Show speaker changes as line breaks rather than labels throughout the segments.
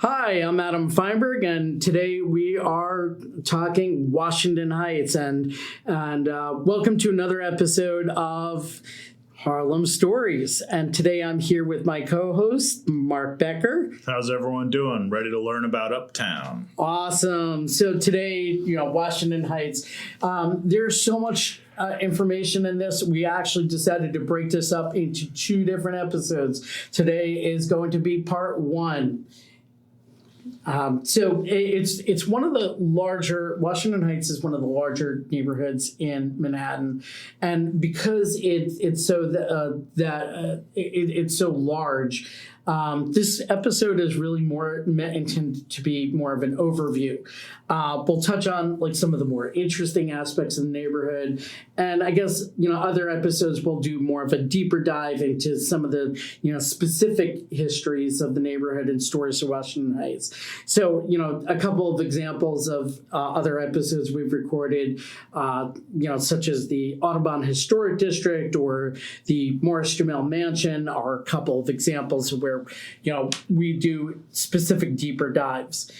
Hi, I'm Adam Feinberg, and today we are talking Washington Heights, and welcome to another episode of Harlem Stories. And today I'm here with my co-host, Mark Becker.
How's everyone doing? Ready to learn about Uptown?
Awesome. So today, Washington Heights, there's so much information in this. We actually decided to break this up into two different episodes. Today is going to be part one. So it's one of the larger, Washington Heights is one of the larger neighborhoods in Manhattan, and because it's so it's so large, this episode is really intended to be more of an overview. We'll touch on some of the more interesting aspects of the neighborhood, and I guess other episodes will do more of a deeper dive into some of the specific histories of the neighborhood and stories of Washington Heights. So a couple of examples of other episodes we've recorded, such as the Audubon Historic District or the Morris Jamel Mansion, are a couple of examples of where we do specific deeper dives.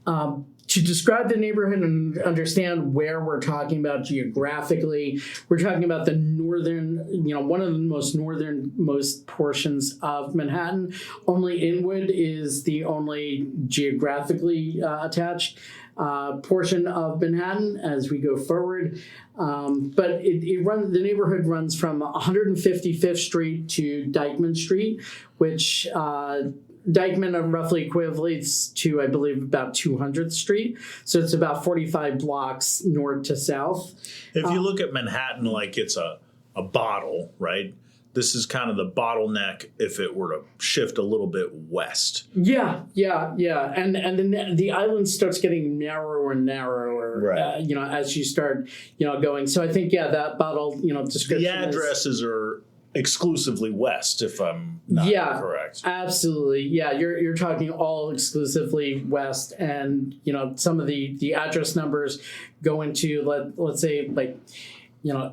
To describe the neighborhood and understand where we're talking about geographically, we're talking about the northern, one of the most northernmost portions of Manhattan. Only Inwood is the only geographically attached portion of Manhattan as we go forward. But the neighborhood runs from 155th Street to Dyckman Street, which Dyckman roughly equates to, I believe, about 200th Street. So it's about 45 blocks north to south.
If you look at Manhattan like it's a bottle, right? This is kind of the bottleneck if it were to shift a little bit west.
Yeah. And then the island starts getting narrower and narrower,
right.
As you start, going. So I think, that bottle, description.
The addresses are exclusively west, if I'm not correct.
Absolutely. Yeah, you're talking all exclusively west, and some of the address numbers go into let's say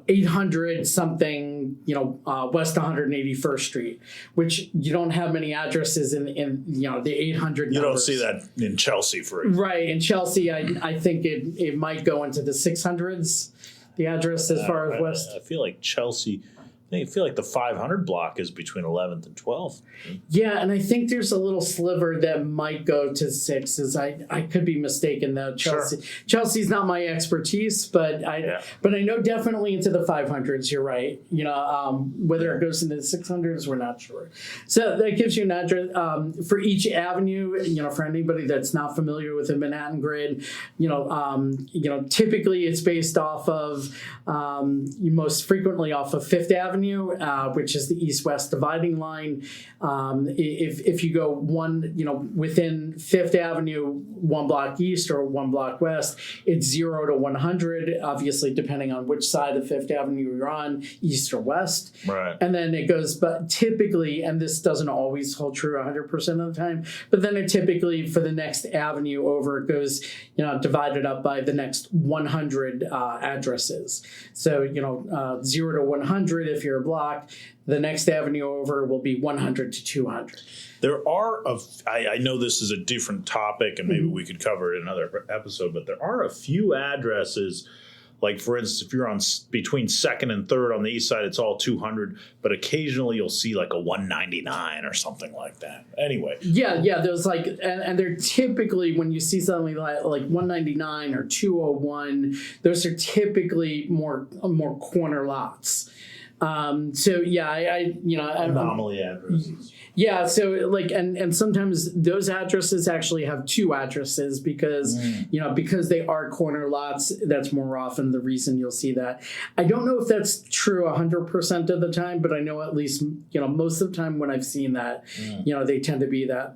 800 something, west 181st Street, which you don't have many addresses in the 800 numbers.
You don't see that in Chelsea, for example.
Right. In Chelsea, I think it might go into the 600s, the address as far as west.
I feel like Chelsea... I feel like the 500 block is between 11th and 12th.
Yeah, and I think there's a little sliver that might go to 6s. I could be mistaken though. Chelsea,
Sure.
Chelsea's not my expertise, but I know definitely into the 500s. You're right. Whether it goes into the 600s, we're not sure. So that gives you an address for each avenue. For anybody that's not familiar with the Manhattan grid, typically it's based off of most frequently off of Fifth Avenue. Which is the east-west dividing line. If you go within Fifth Avenue, 1 block east or 1 block west, it's 0 to 100, obviously depending on which side of Fifth Avenue you're on, east or west.
Right.
And then it goes, but typically, and this doesn't always hold true 100% of the time, but then it typically, for the next avenue over, it goes, divided up by the next 100 addresses. So, 0 to 100 if you're a block, the next avenue over will be 100 to 200.
There are, I know this is a different topic and maybe we could cover it in another episode, but there are a few addresses, like for instance, if you're on between 2nd and 3rd on the east side, it's all 200, but occasionally you'll see like a 199 or something like that. Anyway.
Yeah, there's and they're typically, when you see something like 199 or 201, those are typically more corner lots.
Anomaly addresses.
Yeah, so and sometimes those addresses actually have two addresses because they are corner lots. That's more often the reason you'll see that. I don't know if that's true 100% of the time, but I know at least most of the time when I've seen that, they tend to be that.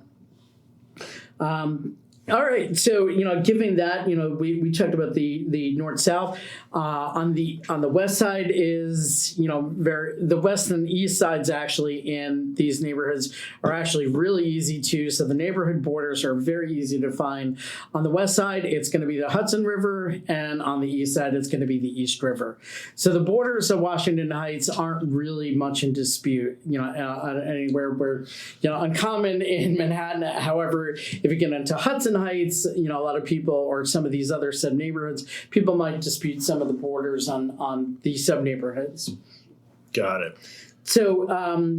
All right, so given that we talked about the north south. On the west side is the west and east sides actually in these neighborhoods are actually really easy too. So the neighborhood borders are very easy to find. On the west side, it's going to be the Hudson River, and on the east side, it's going to be the East River. So the borders of Washington Heights aren't really much in dispute. Anywhere where uncommon in Manhattan. However, if you get into Hudson Heights, a lot of people, or some of these other sub neighborhoods, people might dispute some of the borders on these sub neighborhoods.
Got it.
So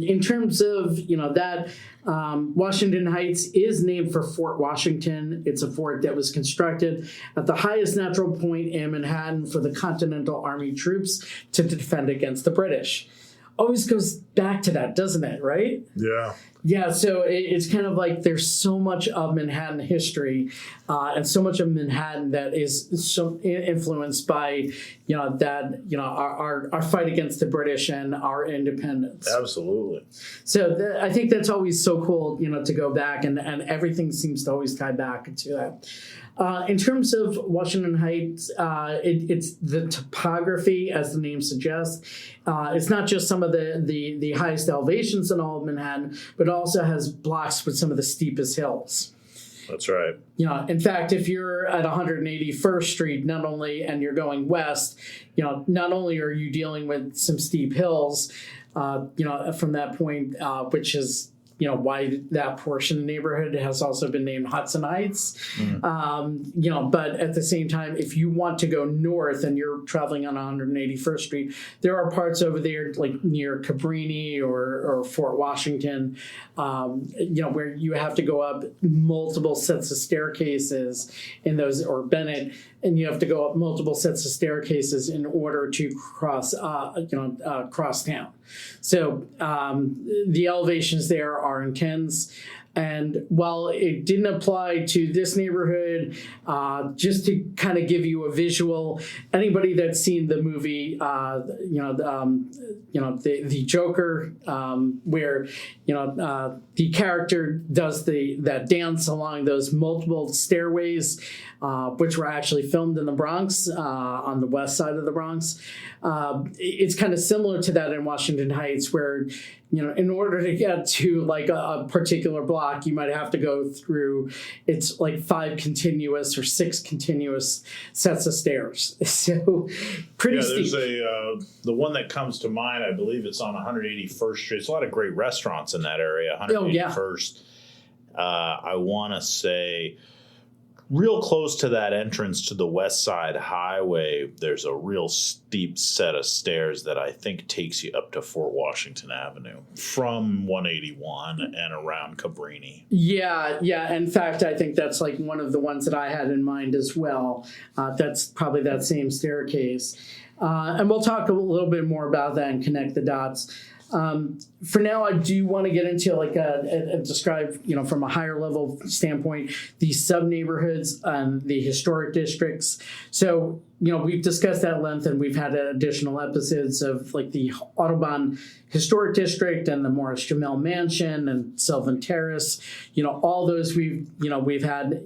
in terms of that, Washington Heights is named for Fort Washington. It's a fort that was constructed at the highest natural point in Manhattan for the Continental Army troops to defend against the British. Always goes back to that, doesn't it? Right?
Yeah.
Yeah, so it's kind of like there's so much of Manhattan history and so much of Manhattan that is so influenced by, our fight against the British and our independence.
Absolutely.
So I think that's always so cool, to go back and everything seems to always tie back to that. In terms of Washington Heights, it's the topography, as the name suggests. It's not just some of the highest elevations in all of Manhattan, but also has blocks with some of the steepest hills.
That's right.
In fact, if you're at 181st Street, and you're going west, not only are you dealing with some steep hills, from that point, which is why that portion of the neighborhood has also been named Hudson Heights. Mm-hmm. But at the same time, if you want to go north and you're traveling on 181st Street, there are parts over there like near Cabrini or Fort Washington, where you have to go up multiple sets of staircases in those, or Bennett, and you have to go up multiple sets of staircases in order to cross town. So the elevations there are intense. And while it didn't apply to this neighborhood, just to kind of give you a visual, anybody that's seen the movie, the Joker, where the character does that dance along those multiple stairways, which were actually filmed in the Bronx, on the west side of the Bronx. It's kind of similar to that in Washington Heights, where in order to get to like a particular block, you might have to go through, it's like 5 continuous or 6 continuous sets of stairs. So pretty steep.
There's the one that comes to mind, I believe it's on 181st Street. There's a lot of great restaurants in that area, 181st. I want to say real close to that entrance to the West Side Highway, there's a real steep set of stairs that I think takes you up to Fort Washington Avenue from 181 and around Cabrini.
Yeah. In fact, I think that's like one of the ones that I had in mind as well. That's probably that same staircase. And we'll talk a little bit more about that and connect the dots. For now, I do want to get into describe, from a higher level standpoint, these sub neighborhoods and the historic districts. So, we've discussed at length, and we've had additional episodes of like the Audubon Historic District and the Morris Jamel Mansion and Sylvan Terrace. All those we've had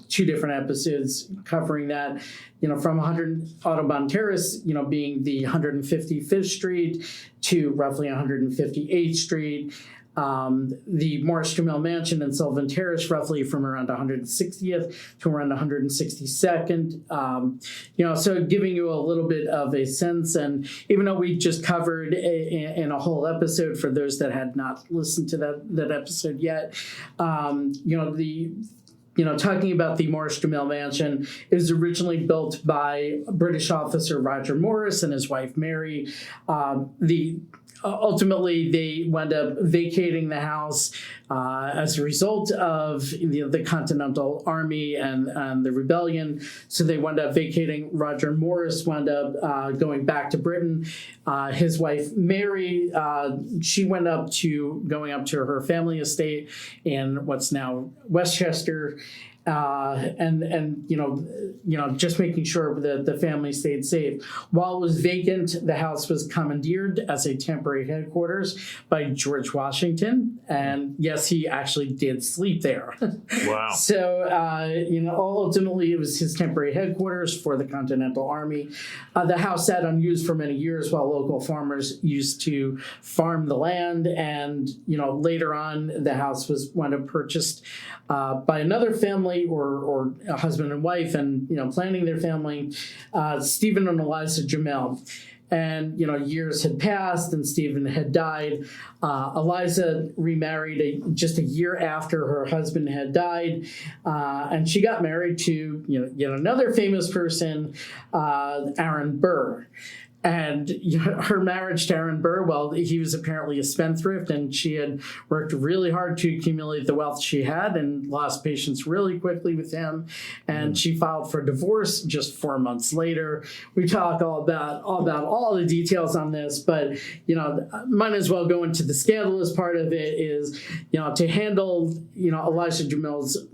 2 different episodes covering that. From 100 Audubon Terrace, being the 155th Street to roughly 158th Street. The Morris Jamel Mansion and Sylvan Terrace, roughly from around 160th to around 162nd. So giving you a little bit of a sense, and even though we just covered in a whole episode for those that had not listened to that episode yet, talking about the Morris Jamel Mansion, it was originally built by British officer Roger Morris and his wife Mary. Ultimately, they wound up vacating the house as a result of the Continental Army and the rebellion. So they wound up vacating. Roger Morris wound up going back to Britain. His wife Mary, she went going up to her family estate in what's now Westchester. and just making sure that the family stayed safe. While it was vacant, the house was commandeered as a temporary headquarters by George Washington, and yes, he actually did sleep there.
Wow.
So ultimately it was his temporary headquarters for the Continental Army. The house sat unused for many years while local farmers used to farm the land, and later on the house was wound up purchased by another family or a husband and wife, and planning their family, Stephen and Eliza Jamel. And years had passed, and Stephen had died. Eliza remarried just a year after her husband had died, and she got married to yet another famous person, Aaron Burr. And her marriage to Aaron Burr, well, he was apparently a spendthrift, and she had worked really hard to accumulate the wealth she had and lost patience really quickly with him. And she filed for divorce just 4 months later. We talk all about all the details on this, but might as well go into the scandalous part of it. Is to handle Eliza Jamel's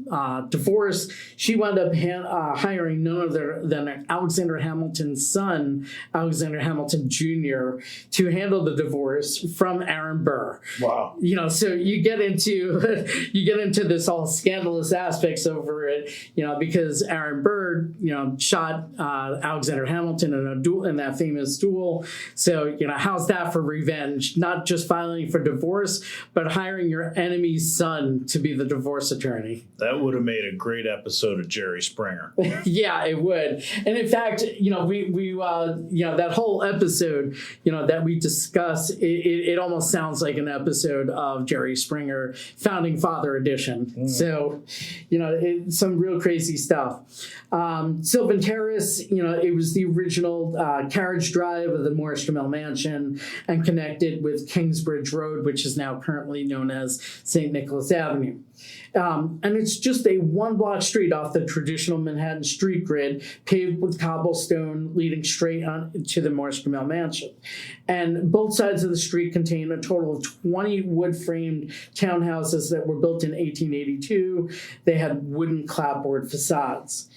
divorce, she wound up hiring none other than Alexander Hamilton's son, Alexander Hamilton Jr., to handle the divorce from Aaron Burr.
Wow.
So you get into this all scandalous aspects over it, because Aaron Burr, shot Alexander Hamilton in a duel, in that famous duel. So how's that for revenge? Not just filing for divorce, but hiring your enemy's son to be the divorce attorney.
That would have made a great episode of Jerry Springer.
Yeah, it would. And in fact, we that whole episode, that we discuss, it almost sounds like an episode of Jerry Springer, Founding Father edition. So, it's some real crazy stuff. Sylvan Terrace, it was the original carriage drive of the Morris Jamel Mansion and connected with Kingsbridge Road, which is now currently known as St. Nicholas Avenue. And it's just a one-block street off the traditional Manhattan street grid, paved with cobblestone, leading straight on to the Morris Jamel Mansion. And both sides of the street contain a total of 20 wood-framed townhouses that were built in 1882. They had wooden clapboard facades.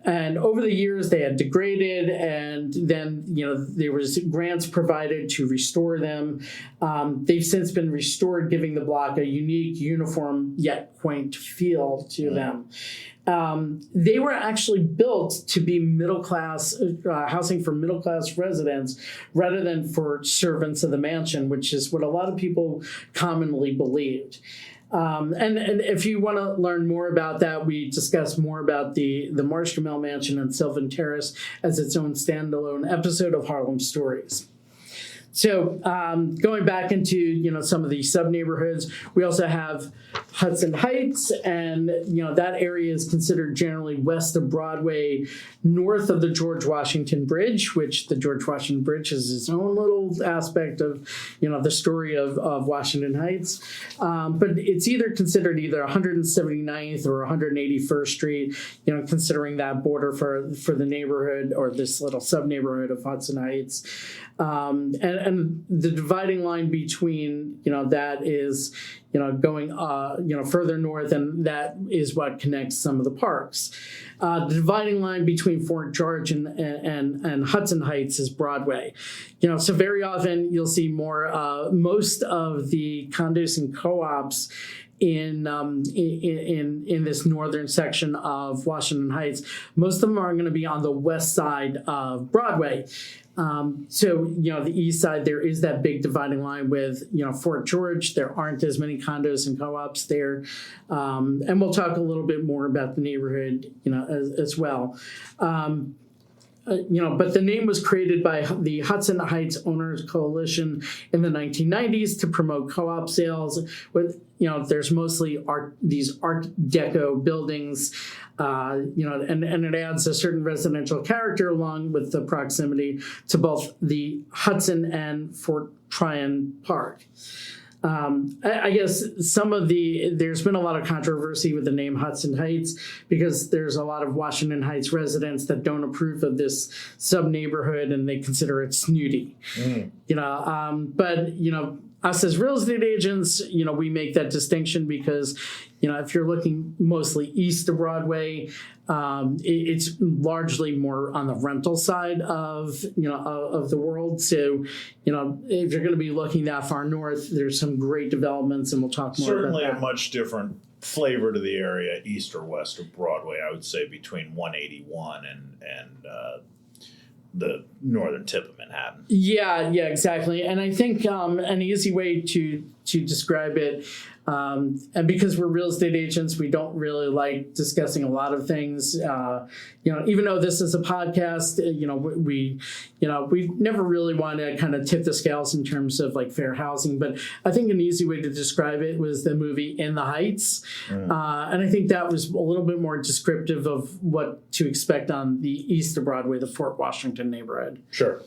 And over the years, they had degraded, and then there was grants provided to restore them. They've since been restored, giving the block a unique, uniform, yet quaint feel to them. They were actually built to be middle-class housing for middle-class residents rather than for servants of the mansion, which is what a lot of people commonly believed. And if you want to learn more about that, we discuss more about the Morris Jamel Mansion and Sylvan Terrace as its own standalone episode of Harlem Stories. So going back into some of the sub-neighborhoods, we also have Hudson Heights, and that area is considered generally west of Broadway, north of the George Washington Bridge, which the George Washington Bridge is its own little aspect of the story of Washington Heights. But it's either considered either 179th or 181st Street, considering that border for the neighborhood or this little sub-neighborhood of Hudson Heights. And the dividing line between that is going further north, and that is what connects some of the parks. The dividing line between Fort George and Hudson Heights is Broadway. So very often you'll see most of the condos and co-ops in this northern section of Washington Heights. Most of them are going to be on the west side of Broadway. So, the east side, there is that big dividing line with, Fort George. There aren't as many condos and co-ops there. And we'll talk a little bit more about the neighborhood, as well. But the name was created by the Hudson Heights Owners Coalition in the 1990s to promote co-op sales. With there's mostly these Art Deco buildings, and it adds a certain residential character along with the proximity to both the Hudson and Fort Tryon Park. I guess there's been a lot of controversy with the name Hudson Heights because there's a lot of Washington Heights residents that don't approve of this sub-neighborhood and they consider it snooty. But us as real estate agents, we make that distinction because, if you're looking mostly east of Broadway, it's largely more on the rental side of the world. So, if you're going to be looking that far north, there's some great developments, and we'll talk more
Certainly
about that.
A much different flavor to the area, east or west of Broadway, I would say between 181 and the northern tip of Manhattan.
Yeah, exactly. And I think an easy way to describe it, and because we're real estate agents, we don't really like discussing a lot of things. Even though this is a podcast, we never really want to kind of tip the scales in terms of like fair housing. But I think an easy way to describe it was the movie In the Heights, and I think that was a little bit more descriptive of what to expect on the east of Broadway, the Fort Washington neighborhood.
Sure.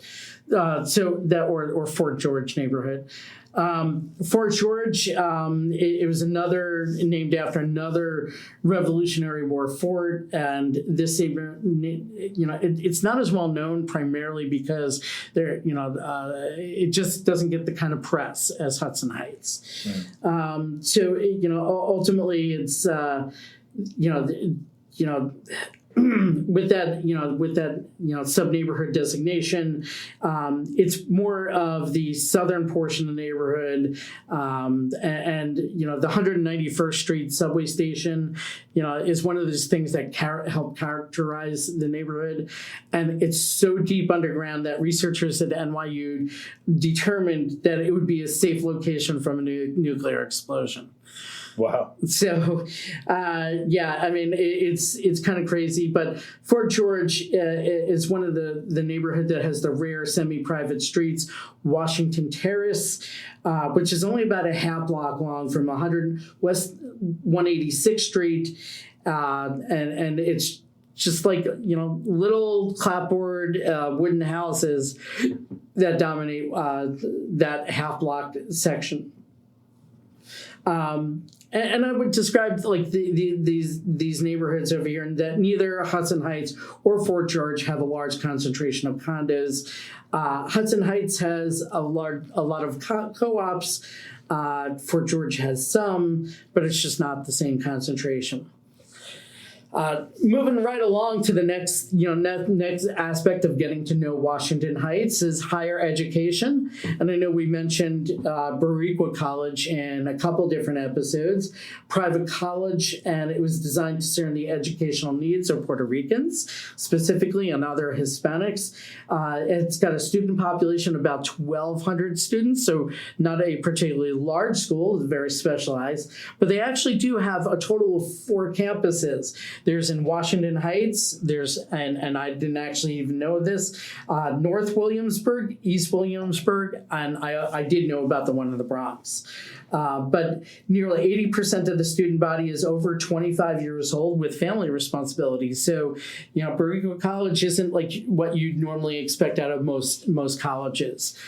So that or Fort George neighborhood. Fort George, it was named after another Revolutionary War fort, and this, it's not as well known primarily because it just doesn't get the kind of press as Hudson Heights. So ultimately, it's with that sub neighborhood designation, it's more of the southern portion of the neighborhood, and the 191st Street subway station, is one of those things that help characterize the neighborhood, and it's so deep underground that researchers at NYU determined that it would be a safe location from a nuclear explosion.
Wow.
So, it's kind of crazy. But Fort George is one of the neighborhood that has the rare semi-private streets, Washington Terrace, which is only about a half block long from 100 West 186th Street, and it's just like little clapboard wooden houses that dominate that half block section. And I would describe like these neighborhoods over here, and that neither Hudson Heights or Fort George have a large concentration of condos. Hudson Heights has a lot of co-ops. Fort George has some, but it's just not the same concentration. Moving right along to the next aspect of getting to know Washington Heights is higher education. And I know we mentioned Bariqua College in a couple different episodes. Private college, and it was designed to serve the educational needs of Puerto Ricans, specifically, and other Hispanics. It's got a student population of about 1,200 students, so not a particularly large school, it's very specialized. But they actually do have a total of 4 campuses. There's in Washington Heights, and I didn't actually even know this, North Williamsburg, East Williamsburg, and I did know about the one in the Bronx. But nearly 80% of the student body is over 25 years old with family responsibilities. So, Bariqua College isn't like what you'd normally expect out of most colleges.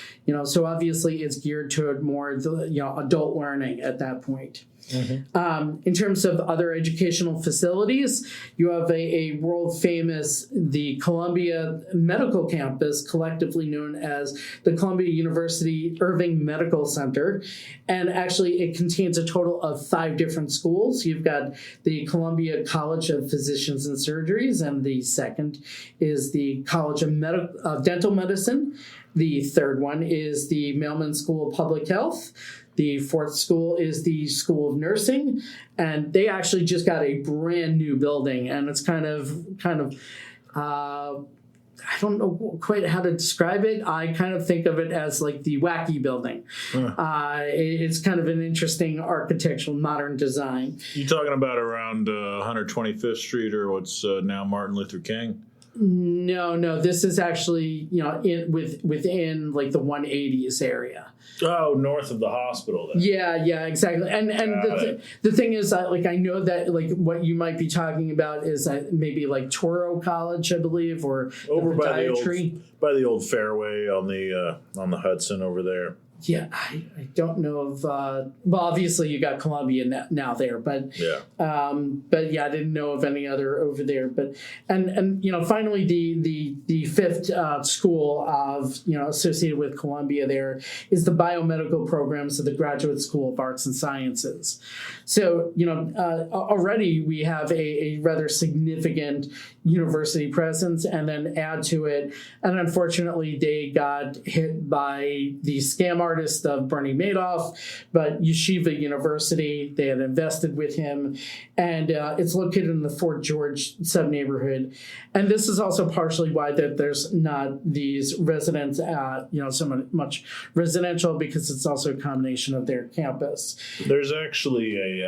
So obviously it's geared toward more adult learning at that point. Mm-hmm. In terms of other educational facilities, you have a world famous, the Columbia Medical Campus, collectively known as the Columbia University Irving Medical Center. And actually it contains a total of 5 different schools. You've got the Columbia College of Physicians and Surgeries, and the second is the College of Dental Medicine. The third one is the Mailman School of Public Health. The 4th school is the School of Nursing, and they actually just got a brand new building, and it's kind of I don't know quite how to describe it. I kind of think of it as like the wacky building. It's kind of an interesting architectural modern design.
You talking about around 125th Street or what's now Martin Luther King?
No. This is actually within like the 180s area.
Oh, north of the hospital then.
Yeah, exactly. And the thing is, I know that like what you might be talking about is maybe like Toro College, I believe, or
over
the podiatry.
by the old fairway on the Hudson over there.
Yeah, I don't know of. Well, obviously you got Columbia now there, but
Yeah.
I didn't know of any other over there. But and finally the fifth school of associated with Columbia there is the biomedical programs of the Graduate School of Arts and Sciences. So already we have a rather significant university presence, and then add to it, and unfortunately they got hit by the scam artist of Bernie Madoff, but Yeshiva University, they had invested with him, and it's located in the Fort George sub-neighborhood. And this is also partially why that there's not these residents, so much residential, because it's also a combination of their campus.
There's actually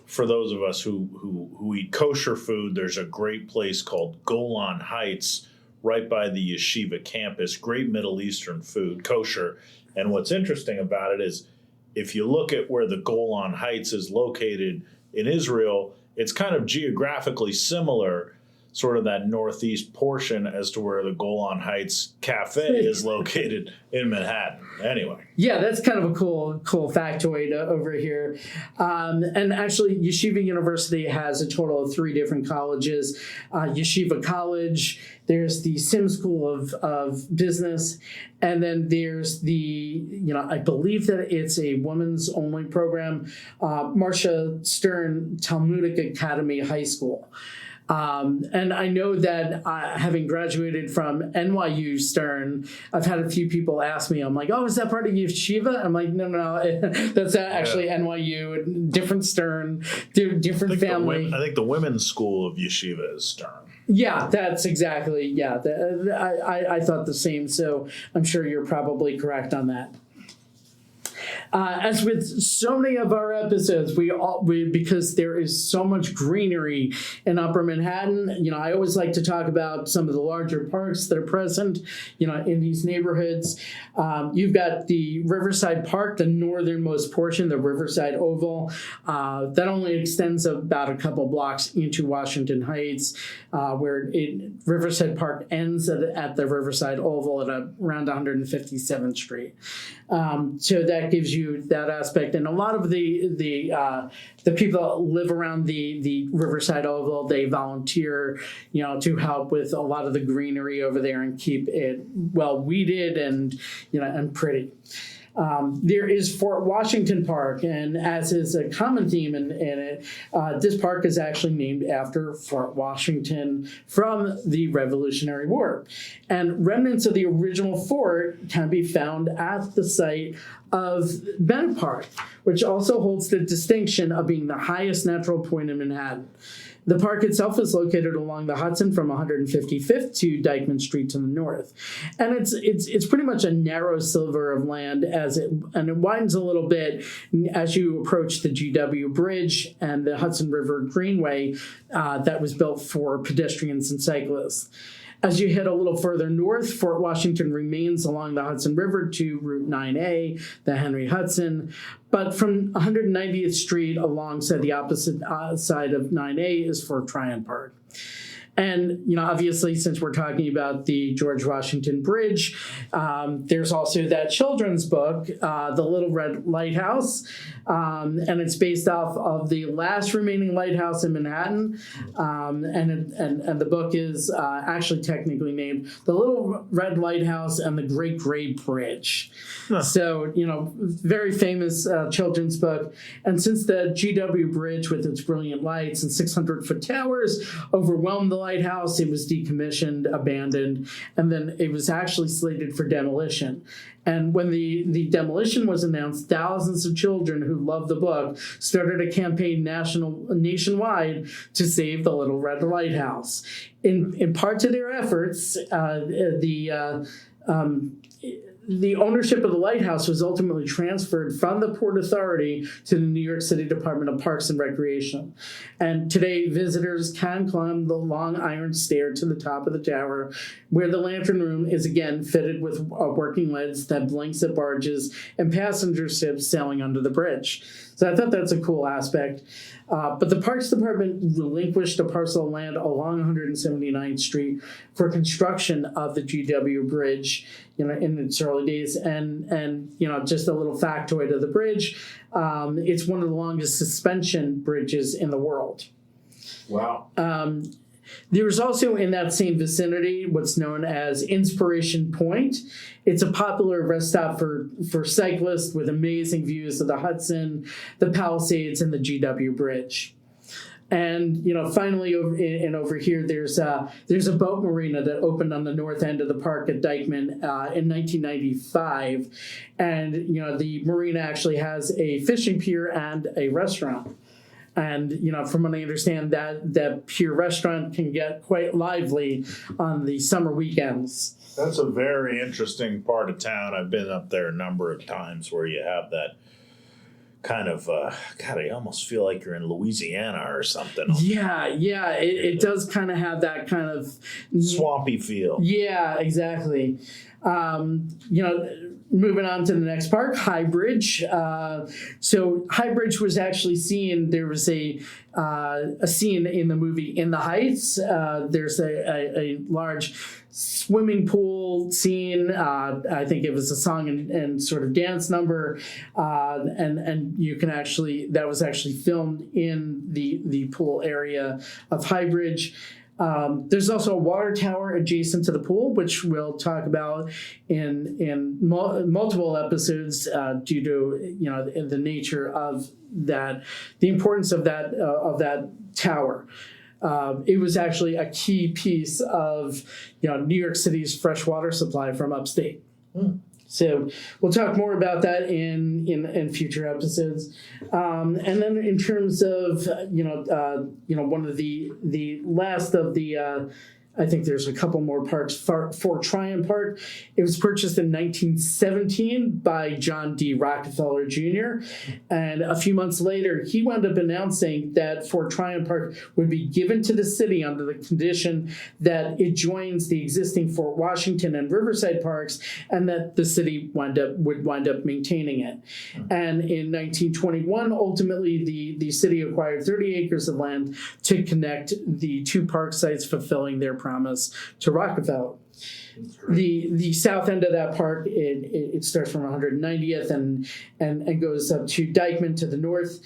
for those of us who eat kosher food, there's a great place called Golan Heights right by the Yeshiva campus. Great Middle Eastern food, kosher. And what's interesting about it is if you look at where the Golan Heights is located in Israel, it's kind of geographically similar, sort of that northeast portion as to where the Golan Heights Cafe is located in Manhattan. Anyway.
Yeah, that's kind of a cool factoid over here. And actually, Yeshiva University has a total of 3 different colleges. Yeshiva College, there's the Sim School of Business, and then there's the, I believe that it's a women's only program, Marcia Stern Talmudic Academy High School. And I know that having graduated from NYU Stern, I've had a few people ask me, I'm like, oh, is that part of Yeshiva? I'm like, no, that's actually NYU, different Stern, different family.
I think the women's school of Yeshiva is Stern.
Yeah, that's exactly, I thought the same, so I'm sure you're probably correct on that. As with so many of our episodes, we because there is so much greenery in Upper Manhattan. I always like to talk about some of the larger parks that are present, in these neighborhoods. You've got the Riverside Park, the northernmost portion, the Riverside Oval, that only extends about a couple blocks into Washington Heights, where Riverside Park ends at the Riverside Oval at around 157th Street. So that gives you that aspect, and a lot of the people that live around the Riverside Oval, they volunteer, to help with a lot of the greenery over there and keep it well weeded and and pretty. There is Fort Washington Park, and as is a common theme in it, this park is actually named after Fort Washington from the Revolutionary War. And remnants of the original fort can be found at the site of Bennett Park, which also holds the distinction of being the highest natural point in Manhattan. The park itself is located along the Hudson from 155th to Dyckman Street to the north. And it's pretty much a narrow sliver of land and it widens a little bit as you approach the GW Bridge and the Hudson River Greenway that was built for pedestrians and cyclists. As you head a little further north, Fort Washington remains along the Hudson River to Route 9A, the Henry Hudson. But from 190th Street alongside the opposite side of 9A is Fort Tryon Park. And, obviously, since we're talking about the George Washington Bridge, there's also that children's book, The Little Red Lighthouse, and it's based off of the last remaining lighthouse in Manhattan, and the book is actually technically named The Little Red Lighthouse and the Great Gray Bridge. Huh. So, very famous children's book. And since the GW Bridge with its brilliant lights and 600-foot towers overwhelmed the lighthouse, it was decommissioned, abandoned, and then it was actually slated for demolition. And when the demolition was announced, thousands of children who loved the book started a campaign nationwide to save the Little Red Lighthouse. In part to their efforts, the ownership of the lighthouse was ultimately transferred from the Port Authority to the New York City Department of Parks and Recreation. And today, visitors can climb the long iron stair to the top of the tower, where the lantern room is again fitted with working lights that blinks at barges and passenger ships sailing under the bridge. So I thought that's a cool aspect. But the Parks Department relinquished a parcel of land along 179th Street for construction of the GW Bridge in its early early days. And just a little factoid of the bridge, it's one of the longest suspension bridges in the world.
Wow.
There's also in that same vicinity what's known as Inspiration Point. It's a popular rest stop for cyclists with amazing views of the Hudson, the Palisades, and the GW Bridge. And finally, over here, there's a boat marina that opened on the north end of the park at Dyckman in 1995, and the marina actually has a fishing pier and a restaurant. And from what I understand, that pier restaurant can get quite lively on the summer weekends.
That's a very interesting part of town. I've been up there a number of times where you have that kind of, I almost feel like you're in Louisiana or something.
Yeah, it does kind of have that kind of
swampy feel.
Yeah, exactly. Moving on to the next park, High Bridge. So High Bridge was actually seen. There was a scene in the movie In the Heights. There's a large swimming pool scene. I think it was a song and sort of dance number, and you can that was actually filmed in the pool area of High Bridge. There's also a water tower adjacent to the pool, which we'll talk about in multiple episodes due to the nature of that, the importance of that tower. It was actually a key piece of New York City's fresh water supply from upstate. So we'll talk more about that in future episodes. And then in terms of one of the last of the I think there's a couple more parks. Fort Tryon Park, it was purchased in 1917 by John D. Rockefeller Jr. And a few months later, he wound up announcing that Fort Tryon Park would be given to the city under the condition that it joins the existing Fort Washington and Riverside parks, and that the city would wind up maintaining it. And in 1921, ultimately, the city acquired 30 acres of land to connect the two park sites, fulfilling their promise to Rockefeller. The south end of that park, it starts from 190th and goes up to Dyckman to the north.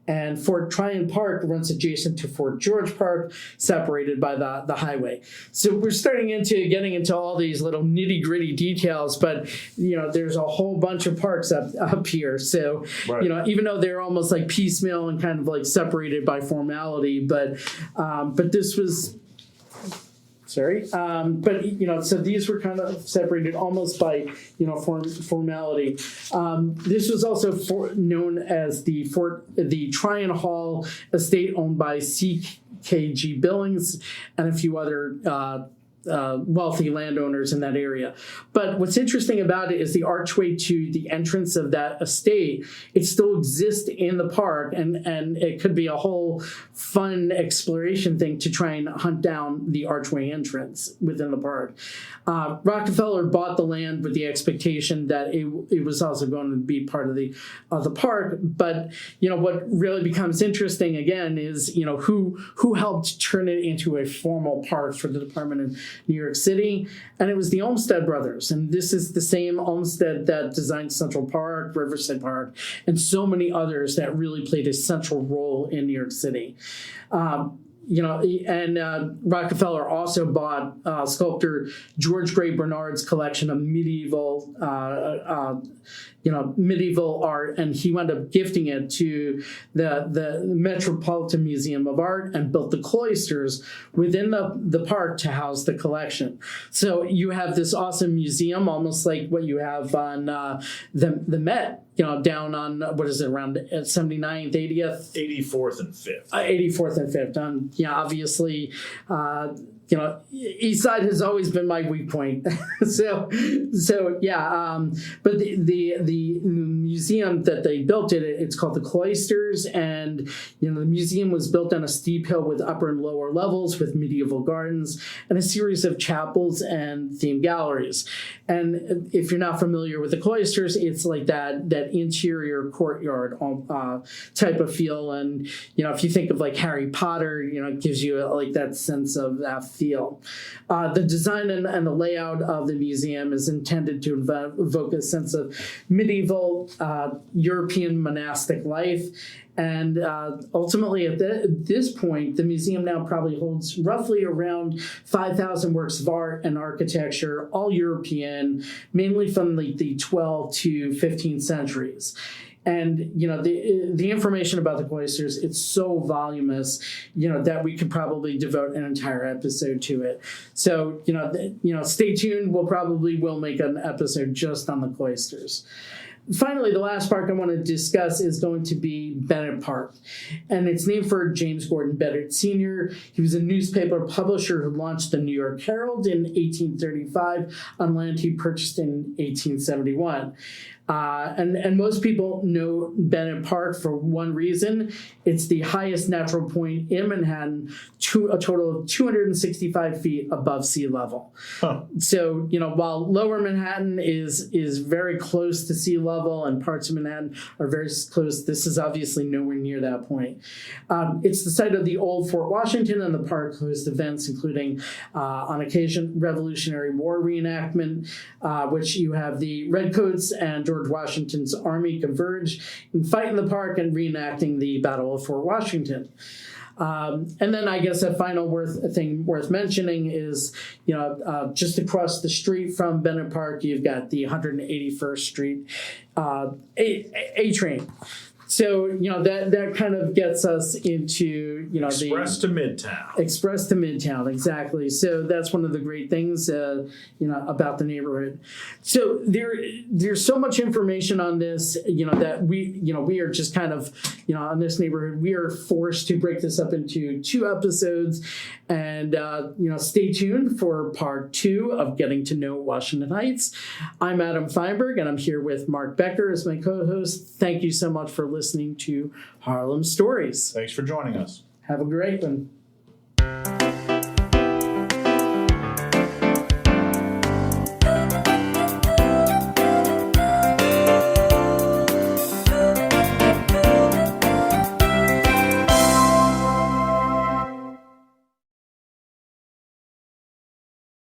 And Fort Tryon Park runs adjacent to Fort George Park, separated by the highway. So we're getting into all these little nitty gritty details, but there's a whole bunch of parks up here. So
right.
Even though they're almost like piecemeal and kind of like separated by formality, but this was. Sorry, so these were kind of separated almost by formality. This was also known as the Tryon Hall estate, owned by C.K.G. Billings and a few other wealthy landowners in that area. But what's interesting about it is the archway to the entrance of that estate. It still exists in the park, and it could be a whole fun exploration thing to try and hunt down the archway entrance within the park. Rockefeller bought the land with the expectation that it was also going to be part of the park. But what really becomes interesting again is who helped turn it into a formal park for the Department of New York City, and it was the Olmsted brothers. And this is the same Olmsted that designed Central Park, Riverside Park, and so many others that really played a central role in New York City. Rockefeller also bought sculptor George Gray Bernard's collection of medieval art, and he wound up gifting it to the Metropolitan Museum of Art, and built the cloisters within the park to house the collection. So you have this awesome museum, almost like what you have on the Met, down on, around 79th, 80th?
84th and 5th.
84th and 5th. Obviously, East Side has always been my weak point. So yeah. But the museum that they built it's called the Cloisters, and the museum was built on a steep hill with upper and lower levels, with medieval gardens and a series of chapels and themed galleries. And if you're not familiar with the Cloisters, it's like that that interior courtyard type of feel. And, if you think of like Harry Potter, it gives you like that sense of that feel. The design and the layout of the museum is intended to evoke a sense of medieval European monastic life. And ultimately, at this point, the museum now probably holds roughly around 5,000 works of art and architecture, all European, mainly from the 12th to 15th centuries. And, the information about the cloisters, it's so voluminous, that we could probably devote an entire episode to it. So, stay tuned. We'll make an episode just on the cloisters. Finally, the last park I want to discuss is going to be Bennett Park, and it's named for James Gordon Bennett Sr. He was a newspaper publisher who launched the New York Herald in 1835 on land he purchased in 1871. And most people know Bennett Park for one reason. It's the highest natural point in Manhattan, a total of 265 feet above sea level. Huh. So, while lower Manhattan is very close to sea level and parts of Manhattan are very close, this is obviously nowhere near that point. It's the site of the old Fort Washington, and the park hosts events including, on occasion, Revolutionary War reenactment, which you have the Redcoats and George Washington's army converge and fight in the park and reenacting the Battle of Fort Washington. And then I guess a final thing worth mentioning is, just across the street from Bennett Park, you've got the 181st Street A train. So, that kind of gets us into,
Express to Midtown.
Express to Midtown, exactly. So that's one of the great things, about the neighborhood. So there's so much information on this, that we are just kind of, on this neighborhood, we are forced to break this up into 2 episodes. And, stay tuned for part 2 of Getting to Know Washington Heights. I'm Adam Feinberg, and I'm here with Mark Becker as my co-host. Thank you so much for listening to Harlem Stories.
Thanks for joining us.
Have a great one.